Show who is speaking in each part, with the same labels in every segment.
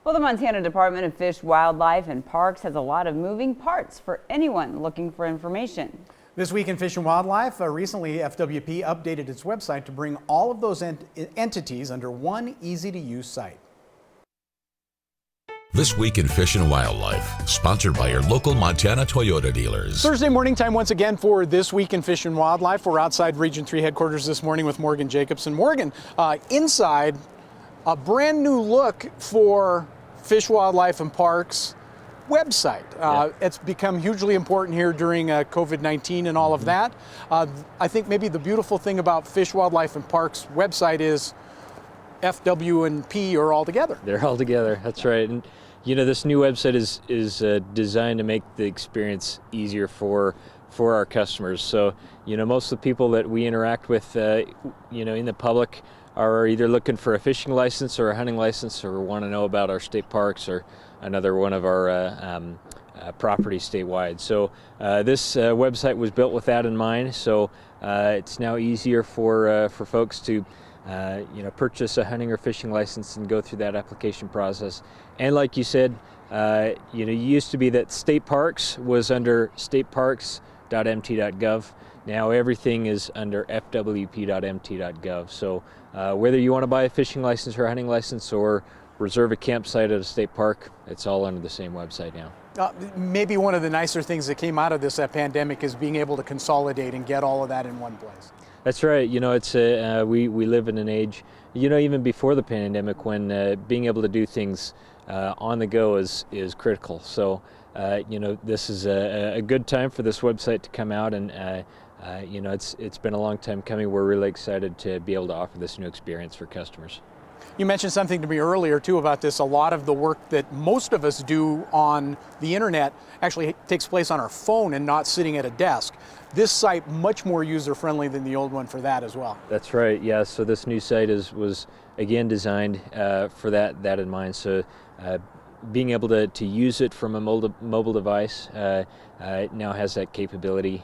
Speaker 1: Well, the Montana Department of Fish, Wildlife, and Parks has a lot of moving parts for anyone looking for information.
Speaker 2: This week in Fish and Wildlife, recently FWP updated its website to bring all of those entities under one easy-to-use site.
Speaker 3: This week in Fish and Wildlife, sponsored by your local Montana Toyota dealers.
Speaker 2: Thursday morning time once again for This Week in Fish and Wildlife. We're outside Region 3 headquarters this morning with Morgan Jacobson. Morgan, inside, a brand new look for Fish, Wildlife, and Parks website. It's become hugely important here during COVID-19 and all of that. I think maybe the beautiful thing about Fish, Wildlife, and Parks website is FW and P are all together.
Speaker 4: They're all together, that's right. And you know, this new website is designed to make the experience easier for our customers. So, you know, most of the people that we interact with, you know, in the public are either looking for a fishing license or a hunting license, or want to know about our state parks or another one of our properties statewide. So this website was built with that in mind. So it's now easier for folks to you know, purchase a hunting or fishing license and go through that application process. And like you said, you know, it used to be that state parks was under stateparks.mt.gov. Now everything is under fwp.mt.gov. So whether you want to buy a fishing license or a hunting license or reserve a campsite at a state park, it's all under the same website now.
Speaker 2: Maybe one of the nicer things that came out of this pandemic is being able to consolidate and get all of that in one place.
Speaker 4: That's right. You know, it's we live in an age, you know, even before the pandemic, when being able to do things on the go is critical. So, you know, this is a good time for this website to come out, and you know, it's been a long time coming. We're really excited to be able to offer this new experience for customers.
Speaker 2: You mentioned something to me earlier too about this. A lot of the work that most of us do on the internet actually takes place on our phone and not sitting at a desk. This site much more user-friendly than the old one for that as well.
Speaker 4: That's right. Yeah. So this new site was again designed for that in mind. So being able to use it from a mobile device now has that capability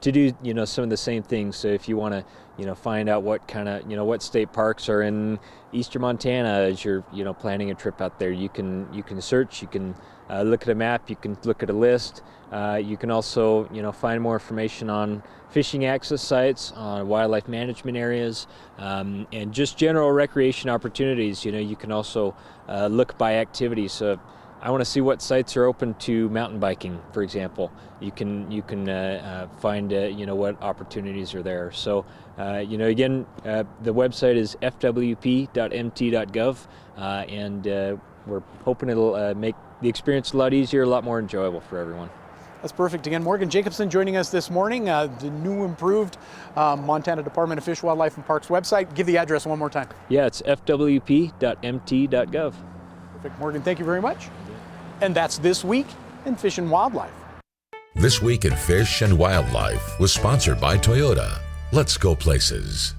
Speaker 4: to do, you know, some of the same things. So if you want to, you know, find out what kind of, you know, what state parks are in eastern Montana as you're, you know, planning a trip out there, you can search, you can look at a map, you can look at a list. You can also, you know, find more information on fishing access sites, on wildlife management areas, and just general recreation opportunities. You know, you can also look by activity. So I want to see what sites are open to mountain biking, for example. You can find you know, what opportunities are there. So you know, again, the website is fwp.mt.gov, and we're hoping it'll make the experience a lot easier, a lot more enjoyable for everyone.
Speaker 2: That's perfect. Again, Morgan Jacobson joining us this morning. The new improved Montana Department of Fish, Wildlife, and Parks website. Give the address one more time.
Speaker 4: Yeah, it's fwp.mt.gov.
Speaker 2: Perfect. Morgan, thank you very much. And that's This Week in Fish and Wildlife.
Speaker 3: This week in Fish and Wildlife was sponsored by Toyota. Let's go places.